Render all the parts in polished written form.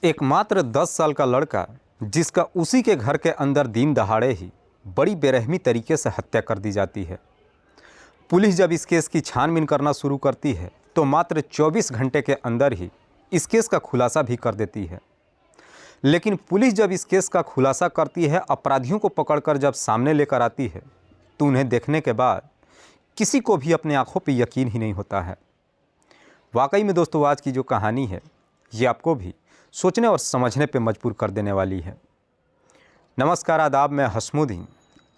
एकमात्र 10 साल का लड़का जिसका उसी के घर के अंदर दिन दहाड़े ही बड़ी बेरहमी तरीके से हत्या कर दी जाती है। पुलिस जब इस केस की छानबीन करना शुरू करती है तो मात्र 24 घंटे के अंदर ही इस केस का खुलासा भी कर देती है। लेकिन पुलिस जब इस केस का खुलासा करती है, अपराधियों को पकड़कर जब सामने लेकर आती है, तो उन्हें देखने के बाद किसी को भी अपने आंखों पर यकीन ही नहीं होता है। वाकई में दोस्तों, आज की जो कहानी है ये आपको भी सोचने और समझने पे मजबूर कर देने वाली है। नमस्कार, आदाब, मैं हसमुद्दीन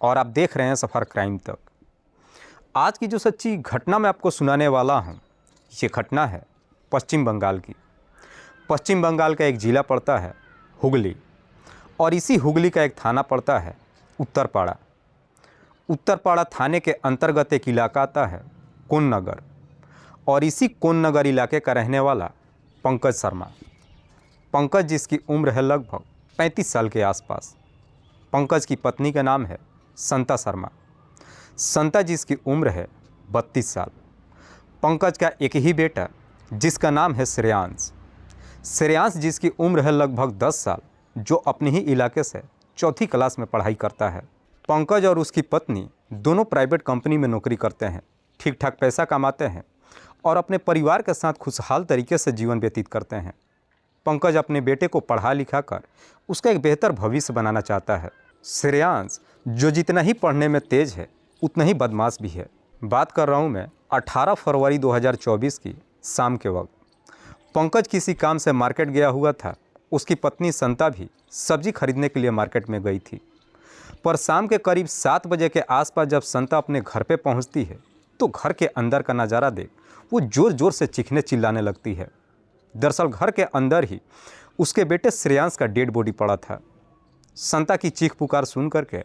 और आप देख रहे हैं सफ़र क्राइम तक। आज की जो सच्ची घटना मैं आपको सुनाने वाला हूँ, ये घटना है पश्चिम बंगाल की। पश्चिम बंगाल का एक ज़िला पड़ता है हुगली, और इसी हुगली का एक थाना पड़ता है उत्तरपाड़ा। उत्तरपाड़ा थाने के अंतर्गत एक इलाका आता है कोन्नगर, और इसी कोन्नगर इलाके का रहने वाला पंकज शर्मा। पंकज जिसकी उम्र है लगभग 35 साल के आसपास। पंकज की पत्नी का नाम है संता शर्मा। संता जिसकी उम्र है 32 साल। पंकज का एक ही बेटा जिसका नाम है श्रेयांश। श्रेयांश जिसकी उम्र है लगभग 10 साल, जो अपने ही इलाके से चौथी क्लास में पढ़ाई करता है। पंकज और उसकी पत्नी दोनों प्राइवेट कंपनी में नौकरी करते हैं, ठीक ठाक पैसा कमाते हैं और अपने परिवार के साथ खुशहाल तरीके से जीवन व्यतीत करते हैं। पंकज अपने बेटे को पढ़ा लिखा कर उसका एक बेहतर भविष्य बनाना चाहता है। श्रेयांश जो जितना ही पढ़ने में तेज है उतना ही बदमाश भी है। बात कर रहा हूँ मैं 18 फरवरी 2024 की शाम के वक्त। पंकज किसी काम से मार्केट गया हुआ था। उसकी पत्नी संता भी सब्जी खरीदने के लिए मार्केट में गई थी। पर शाम के करीब 7 बजे के आसपास जब संता अपने घर पे पहुंचती है तो घर के अंदर का नज़ारा देख वो ज़ोर ज़ोर से चीखने चिल्लाने लगती है। दरअसल घर के अंदर ही उसके बेटे श्रेयांश का डेड बॉडी पड़ा था। संता की चीख पुकार सुन करके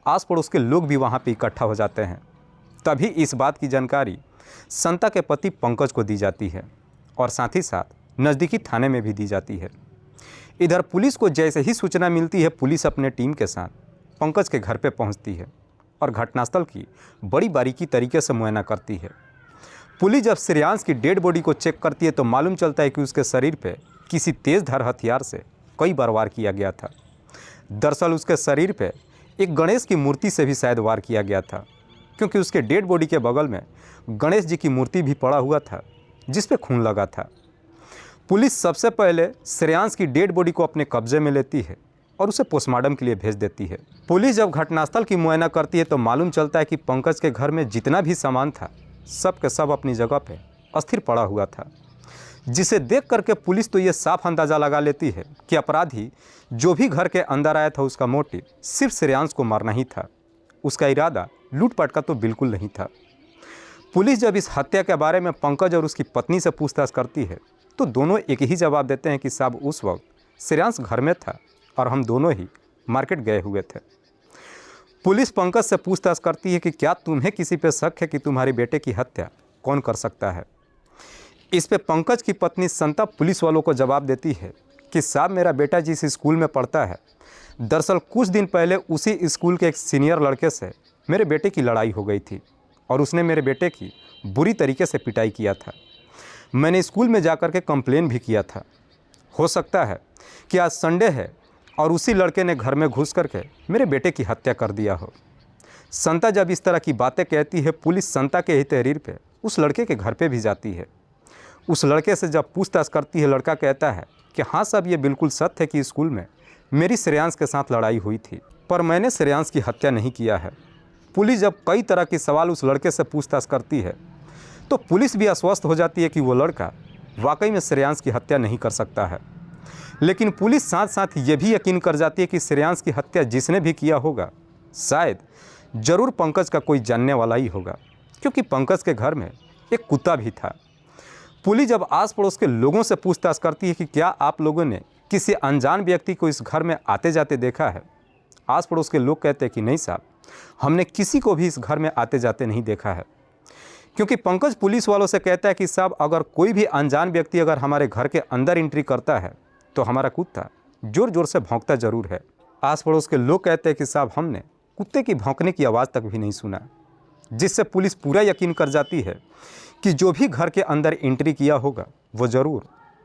आस पड़ोस के लोग भी वहां पे इकट्ठा हो जाते हैं। तभी इस बात की जानकारी संता के पति पंकज को दी जाती है और साथ ही साथ नज़दीकी थाने में भी दी जाती है। इधर पुलिस को जैसे ही सूचना मिलती है, पुलिस अपने टीम के साथ पंकज के घर पर पहुँचती है और घटनास्थल की बड़ी बारीकी तरीके से मुआयना करती है। पुलिस जब श्रेयांश की डेड बॉडी को चेक करती है तो मालूम चलता है कि उसके शरीर पे किसी तेज़ धार हथियार से कई बार वार किया गया था। दरअसल उसके शरीर पे एक गणेश की मूर्ति से भी शायद वार किया गया था, क्योंकि उसके डेड बॉडी के बगल में गणेश जी की मूर्ति भी पड़ा हुआ था जिस पे खून लगा था। पुलिस सबसे पहले श्रेयांश की डेड बॉडी को अपने कब्जे में लेती है और उसे पोस्टमार्टम के लिए भेज देती है। पुलिस जब घटनास्थल की मुआयना करती है तो मालूम चलता है कि पंकज के घर में जितना भी सामान था सब के सब अपनी जगह पे अस्थिर पड़ा हुआ था, जिसे देख करके पुलिस तो ये साफ अंदाज़ा लगा लेती है कि अपराधी जो भी घर के अंदर आया था उसका मोटिव सिर्फ श्रेयांश को मारना ही था। उसका इरादा लूटपाट का तो बिल्कुल नहीं था। पुलिस जब इस हत्या के बारे में पंकज और उसकी पत्नी से पूछताछ करती है तो दोनों एक ही जवाब देते हैं कि साहब उस वक्त श्रेयांश घर में था और हम दोनों ही मार्केट गए हुए थे। पुलिस पंकज से पूछताछ करती है कि क्या तुम्हें किसी पे शक है कि तुम्हारे बेटे की हत्या कौन कर सकता है। इस पे पंकज की पत्नी संता पुलिस वालों को जवाब देती है कि साहब, मेरा बेटा जिस स्कूल में पढ़ता है, दरअसल कुछ दिन पहले उसी स्कूल के एक सीनियर लड़के से मेरे बेटे की लड़ाई हो गई थी और उसने मेरे बेटे की बुरी तरीके से पिटाई किया था। मैंने स्कूल में जाकर के कंप्लेन भी किया था। हो सकता है कि आज संडे है और उसी लड़के ने घर में घुस करके मेरे बेटे की हत्या कर दिया हो। संता जब इस तरह की बातें कहती है, पुलिस संता के ही तहरीर पे उस लड़के के घर पे भी जाती है। उस लड़के से जब पूछताछ करती है, लड़का कहता है कि हाँ साहब, ये बिल्कुल सत्य है कि स्कूल में मेरी श्रेयांश के साथ लड़ाई हुई थी, पर मैंने श्रेयांश की हत्या नहीं किया है। पुलिस जब कई तरह के सवाल उस लड़के से पूछताछ करती है तो पुलिस भी आश्वस्त हो जाती है कि वो लड़का वाकई में श्रेयांश की हत्या नहीं कर सकता है। लेकिन पुलिस साथ साथ ये भी यकीन कर जाती है कि श्रेयांश की हत्या जिसने भी किया होगा शायद ज़रूर पंकज का कोई जानने वाला ही होगा, क्योंकि पंकज के घर में एक कुत्ता भी था। पुलिस जब आस पड़ोस के लोगों से पूछताछ करती है कि क्या आप लोगों ने किसी अनजान व्यक्ति को इस घर में आते जाते देखा है, आस पड़ोस के लोग कहते हैं कि नहीं साहब, हमने किसी को भी इस घर में आते जाते नहीं देखा है। क्योंकि पंकज पुलिस वालों से कहता है कि साहब, अगर कोई भी अनजान व्यक्ति अगर हमारे घर के अंदर एंट्री करता है तो हमारा कुत्ता ज़ोर ज़ोर से भौंकता ज़रूर है। आस पड़ोस के लोग कहते हैं कि साहब, हमने कुत्ते की भौंकने की आवाज़ तक भी नहीं सुना, जिससे पुलिस पूरा यकीन कर जाती है कि जो भी घर के अंदर एंट्री किया होगा वो ज़रूर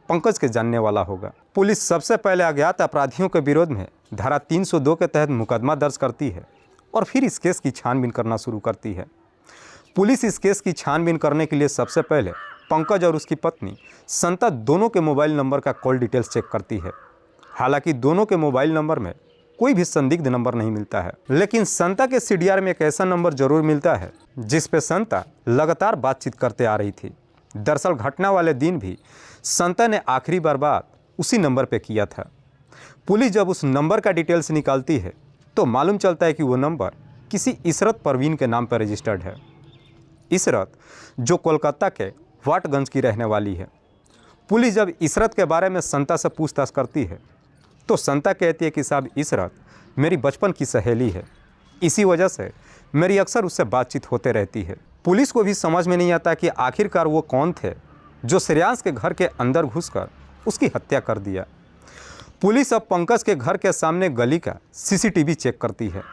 पंकज के जानने वाला होगा। पुलिस सबसे पहले अज्ञात अपराधियों के विरोध में धारा 302 के तहत मुकदमा दर्ज करती है और फिर इस केस की छानबीन करना शुरू करती है। पुलिस इस केस की छानबीन करने के लिए सबसे पहले पंकज और उसकी पत्नी संता दोनों के मोबाइल नंबर का कॉल डिटेल्स चेक करती है। हालांकि दोनों के मोबाइल नंबर में कोई भी संदिग्ध नंबर नहीं मिलता है, लेकिन संता के सीडीआर में एक ऐसा नंबर जरूर मिलता है जिस पे संता लगातार बातचीत करते आ रही थी। दरअसल घटना वाले दिन भी संता ने आखिरी बार बात उसी नंबर पे किया था। पुलिस जब उस नंबर का डिटेल्स निकालती है तो मालूम चलता है कि वो नंबर किसी इशरत परवीन के नाम पर रजिस्टर्ड है। इशरत जो कोलकाता के वाटगंज की रहने वाली है। पुलिस जब इशरत के बारे में संता से पूछताछ करती है तो संता कहती है कि साहब इशरत मेरी बचपन की सहेली है, इसी वजह से मेरी अक्सर उससे बातचीत होते रहती है। पुलिस को भी समझ में नहीं आता कि आखिरकार वो कौन थे जो श्रेयांश के घर के अंदर घुसकर उसकी हत्या कर दिया। पुलिस अब पंकज के घर के सामने गली का सीसीटीवी चेक करती है।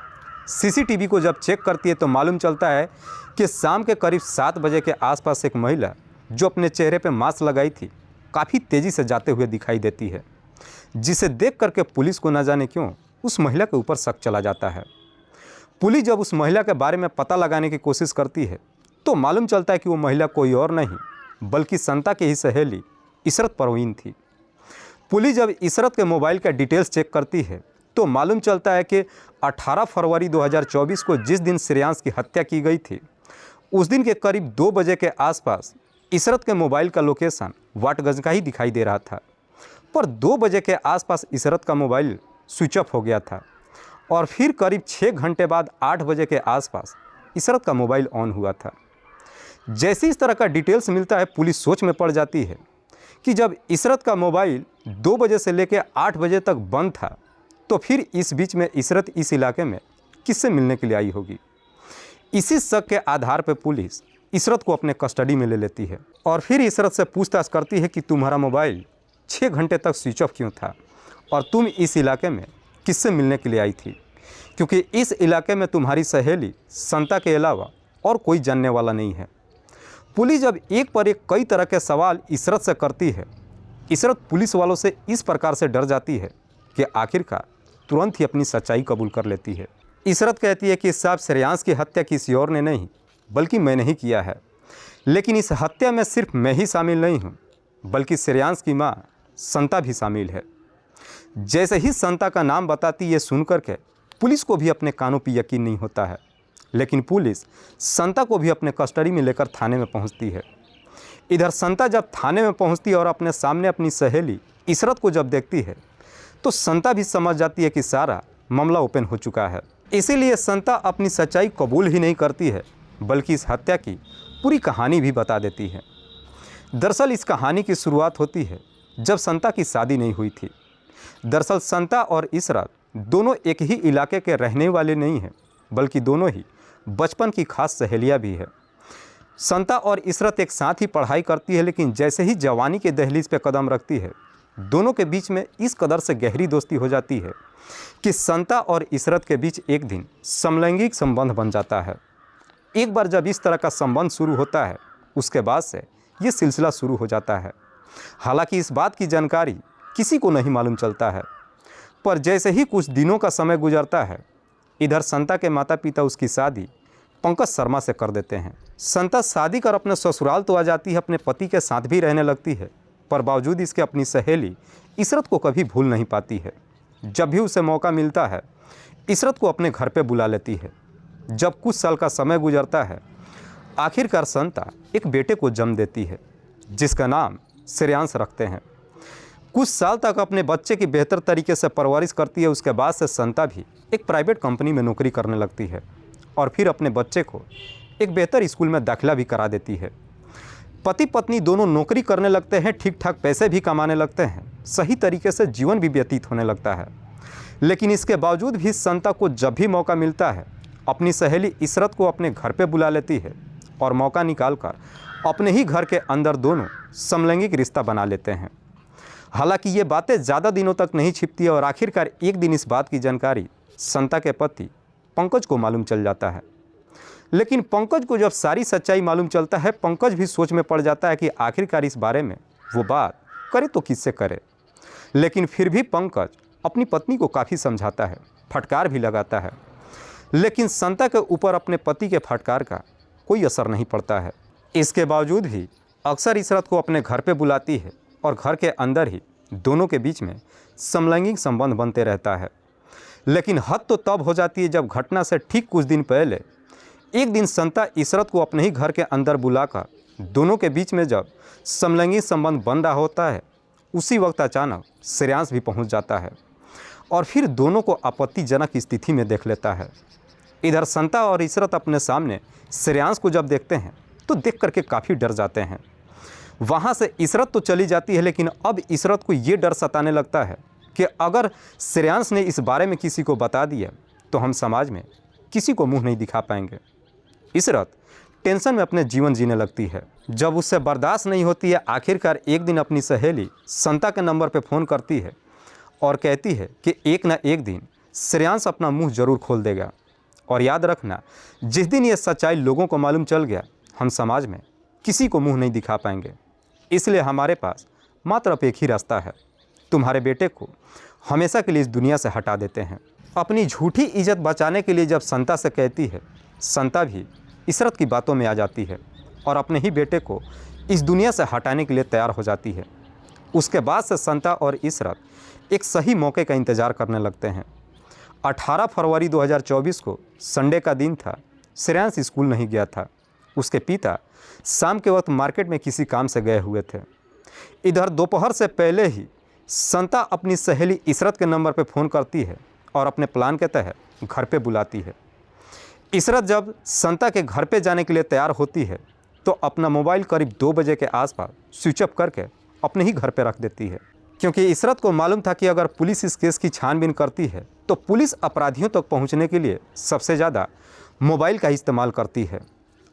सीसीटीवी को जब चेक करती है तो मालूम चलता है कि शाम के करीब 7 बजे के आसपास एक महिला जो अपने चेहरे पर मास्क लगाई थी काफ़ी तेज़ी से जाते हुए दिखाई देती है, जिसे देख करके पुलिस को न जाने क्यों उस महिला के ऊपर शक चला जाता है। पुलिस जब उस महिला के बारे में पता लगाने की कोशिश करती है तो मालूम चलता है कि वो महिला कोई और नहीं बल्कि संता की ही सहेली इशरत परवीन थी। पुलिस जब इशरत के मोबाइल का डिटेल्स चेक करती है तो मालूम चलता है कि 18 फरवरी 2024 को जिस दिन श्रेयांश की हत्या की गई थी उस दिन के करीब 2 बजे के आसपास इशरत के मोबाइल का लोकेशन वाटगंज का ही दिखाई दे रहा था, पर 2 बजे के आसपास इशरत का मोबाइल स्विच ऑफ हो गया था और फिर करीब 6 घंटे बाद 8 बजे के आसपास इशरत का मोबाइल ऑन हुआ था। जैसे इस तरह का डिटेल्स मिलता है पुलिस सोच में पड़ जाती है कि जब इशरत का मोबाइल 2 बजे से लेकर 8 बजे तक बंद था तो फिर इस बीच में इशरत इस इलाके में किससे मिलने के लिए आई होगी। इसी शक के आधार पर पुलिस इशरत को अपने कस्टडी में ले लेती है और फिर इशरत से पूछताछ करती है कि तुम्हारा मोबाइल 6 घंटे तक स्विच ऑफ क्यों था और तुम इस इलाके में किससे मिलने के लिए आई थी, क्योंकि इस इलाके में तुम्हारी सहेली संता के अलावा और कोई जानने वाला नहीं है। पुलिस जब एक पर एक कई तरह के सवाल इशरत से करती है, इशरत पुलिस वालों से इस प्रकार से डर जाती है कि आखिरकार तुरंत ही अपनी सच्चाई कबूल कर लेती है। इशरत कहती है कि साहब श्रेयांश की हत्या किसी और ने नहीं बल्कि मैंने ही किया है, लेकिन इस हत्या में सिर्फ मैं ही शामिल नहीं हूँ बल्कि श्रेयांश की माँ संता भी शामिल है। जैसे ही संता का नाम बताती ये सुनकर के पुलिस को भी अपने कानों पर यकीन नहीं होता है, लेकिन पुलिस संता को भी अपने कस्टडी में लेकर थाने में पहुंचती है। इधर संता जब थाने में पहुंचती है और अपने सामने अपनी सहेली इशरत को जब देखती है तो संता भी समझ जाती है कि सारा मामला ओपन हो चुका है। इसीलिए संता अपनी सच्चाई कबूल ही नहीं करती है बल्कि इस हत्या की पूरी कहानी भी बता देती है। दरअसल इस कहानी की शुरुआत होती है जब संता की शादी नहीं हुई थी। दरअसल संता और इशरत दोनों एक ही इलाके के रहने वाले नहीं हैं बल्कि दोनों ही बचपन की खास सहेलियां भी है। संता और इशरत एक साथ ही पढ़ाई करती है, लेकिन जैसे ही जवानी के दहलीज पे कदम रखती है दोनों के बीच में इस कदर से गहरी दोस्ती हो जाती है कि संता और इशरत के बीच एक दिन समलैंगिक संबंध बन जाता है। एक बार जब इस तरह का संबंध शुरू होता है उसके बाद से ये सिलसिला शुरू हो जाता है। हालांकि इस बात की जानकारी किसी को नहीं मालूम चलता है, पर जैसे ही कुछ दिनों का समय गुजरता है इधर संता के माता पिता उसकी शादी पंकज शर्मा से कर देते हैं। संता शादी कर अपने ससुराल तो आ जाती है, अपने पति के साथ भी रहने लगती है, पर बावजूद इसके अपनी सहेली इशरत को कभी भूल नहीं पाती है। जब भी उसे मौका मिलता है इशरत को अपने घर पे बुला लेती है। जब कुछ साल का समय गुजरता है आखिरकार संता एक बेटे को जन्म देती है जिसका नाम श्रेयांश रखते हैं। कुछ साल तक अपने बच्चे की बेहतर तरीके से परवरिश करती है। उसके बाद से संता भी एक प्राइवेट कंपनी में नौकरी करने लगती है और फिर अपने बच्चे को एक बेहतर स्कूल में दाखिला भी करा देती है। पति पत्नी दोनों नौकरी करने लगते हैं, ठीक ठाक पैसे भी कमाने लगते हैं, सही तरीके से जीवन भी व्यतीत होने लगता है। लेकिन इसके बावजूद भी संता को जब भी मौका मिलता है अपनी सहेली इशरत को अपने घर पे बुला लेती है और मौका निकालकर अपने ही घर के अंदर दोनों समलैंगिक रिश्ता बना लेते हैं। हालांकि ये बातें ज़्यादा दिनों तक नहीं छिपती है और आखिरकार एक दिन इस बात की जानकारी संता के पति पंकज को मालूम चल जाता है। लेकिन पंकज को जब सारी सच्चाई मालूम चलता है पंकज भी सोच में पड़ जाता है कि आखिरकार इस बारे में वो बात करे तो किससे करे। लेकिन फिर भी पंकज अपनी पत्नी को काफ़ी समझाता है, फटकार भी लगाता है, लेकिन संता के ऊपर अपने पति के फटकार का कोई असर नहीं पड़ता है। इसके बावजूद भी अक्सर इशरत को अपने घर पे बुलाती है और घर के अंदर ही दोनों के बीच में समलैंगिक संबंध बनते रहता है। लेकिन हद तो तब हो जाती है जब घटना से ठीक कुछ दिन पहले एक दिन संता इशरत को अपने ही घर के अंदर बुलाकर दोनों के बीच में जब समलैंगिक संबंध बन रहा होता है, उसी वक्त अचानक श्रेयांश भी पहुंच जाता है और फिर दोनों को आपत्तिजनक स्थिति में देख लेता है। इधर संता और इशरत अपने सामने श्रेयांश को जब देखते हैं तो देख करके काफ़ी डर जाते हैं। वहाँ से इशरत तो चली जाती है, लेकिन अब इशरत को ये डर सताने लगता है कि अगर श्रेयांश ने इस बारे में किसी को बता दिया तो हम समाज में किसी को मुंह नहीं दिखा पाएंगे। इशरत टेंशन में अपने जीवन जीने लगती है। जब उससे बर्दाश्त नहीं होती है, आखिरकार एक दिन अपनी सहेली संता के नंबर पर फ़ोन करती है और कहती है कि एक ना एक दिन श्रेयांश अपना मुंह ज़रूर खोल देगा। और याद रखना, जिस दिन ये सच्चाई लोगों को मालूम चल गया, हम समाज में किसी को मुंह नहीं दिखा पाएंगे। इसलिए हमारे पास मात्र अब एक ही रास्ता है, तुम्हारे बेटे को हमेशा के लिए इस दुनिया से हटा देते हैं। अपनी झूठी इज्जत बचाने के लिए जब संता से कहती है, संता भी इशरत की बातों में आ जाती है और अपने ही बेटे को इस दुनिया से हटाने के लिए तैयार हो जाती है। उसके बाद से संता और इशरत एक सही मौके का इंतज़ार करने लगते हैं। 18 फरवरी 2024 को संडे का दिन था। श्रेयांश स्कूल नहीं गया था। उसके पिता शाम के वक्त मार्केट में किसी काम से गए हुए थे। इधर दोपहर से पहले ही संता अपनी सहेली इशरत के नंबर पर फ़ोन करती है और अपने प्लान के तहत घर पे बुलाती है। इशरत जब संता के घर पे जाने के लिए तैयार होती है तो अपना मोबाइल करीब 2 बजे के आसपास स्विच ऑफ करके अपने ही घर पे रख देती है, क्योंकि इशरत को मालूम था कि अगर पुलिस इस केस की छानबीन करती है तो पुलिस अपराधियों तक पहुंचने के लिए सबसे ज़्यादा मोबाइल का इस्तेमाल करती है।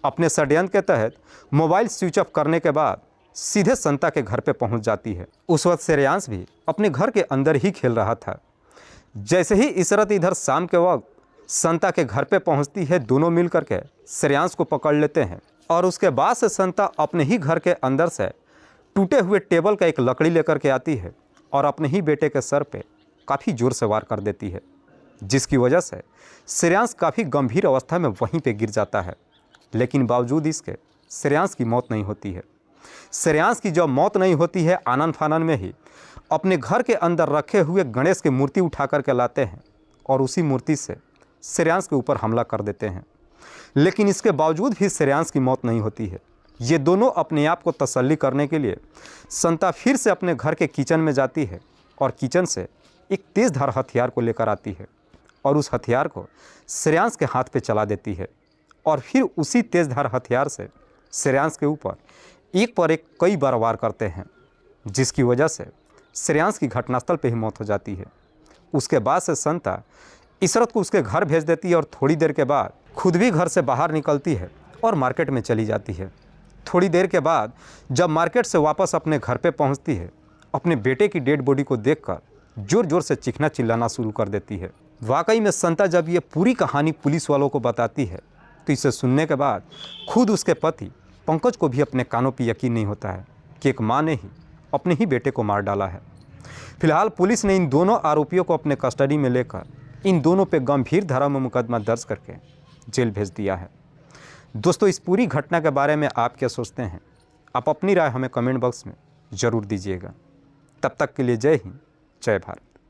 अपने षड्यंत्र के तहत मोबाइल स्विच ऑफ करने के बाद सीधे संता के घर पे पहुंच जाती है। उस वक्त श्रेयांश भी अपने घर के अंदर ही खेल रहा था। जैसे ही इशरत इधर शाम के वक्त संता के घर पे पहुंचती है, दोनों मिल करके श्रेयांश को पकड़ लेते हैं और उसके बाद से संता अपने ही घर के अंदर से टूटे हुए टेबल का एक लकड़ी लेकर के आती है और अपने ही बेटे के सर पे काफ़ी जोर से वार कर देती है, जिसकी वजह से श्रेयांश काफ़ी गंभीर अवस्था में वहीं पे गिर जाता है। लेकिन बावजूद इसके श्रेयांश की मौत नहीं होती है। श्रेयांश की जब मौत नहीं होती है, आनन फानन में ही अपने घर के अंदर रखे हुए गणेश की मूर्ति उठा करके लाते हैं और उसी मूर्ति से श्रेयांश के ऊपर हमला कर देते हैं। लेकिन इसके बावजूद भी श्रेयांश की मौत नहीं होती है। ये दोनों अपने आप को तसल्ली करने के लिए संता फिर से अपने घर के किचन में जाती है और किचन से एक तेज़धार हथियार को लेकर आती है और उस हथियार को श्रेयांश के हाथ पे चला देती है और फिर उसी तेज़धार हथियार से श्रेयांश के ऊपर एक पर एक कई बार वार करते हैं, जिसकी वजह से श्रेयांश की घटनास्थल पे ही मौत हो जाती है। उसके बाद से संता इशरत को उसके घर भेज देती है और थोड़ी देर के बाद खुद भी घर से बाहर निकलती है और मार्केट में चली जाती है। थोड़ी देर के बाद जब मार्केट से वापस अपने घर पे पहुंचती है, अपने बेटे की डेड बॉडी को देखकर जोर जोर से चीखना चिल्लाना शुरू कर देती है। वाकई में संता जब ये पूरी कहानी पुलिस वालों को बताती है तो इसे सुनने के बाद खुद उसके पति पंकज को भी अपने कानों पर यकीन नहीं होता है कि एक माँ ने ही अपने ही बेटे को मार डाला है। फिलहाल पुलिस ने इन दोनों आरोपियों को अपने कस्टडी में लेकर इन दोनों पे गंभीर धारा में मुकदमा दर्ज करके जेल भेज दिया है। दोस्तों, इस पूरी घटना के बारे में आप क्या सोचते हैं? आप अपनी राय हमें कमेंट बॉक्स में ज़रूर दीजिएगा। तब तक के लिए जय हिंद, जय भारत।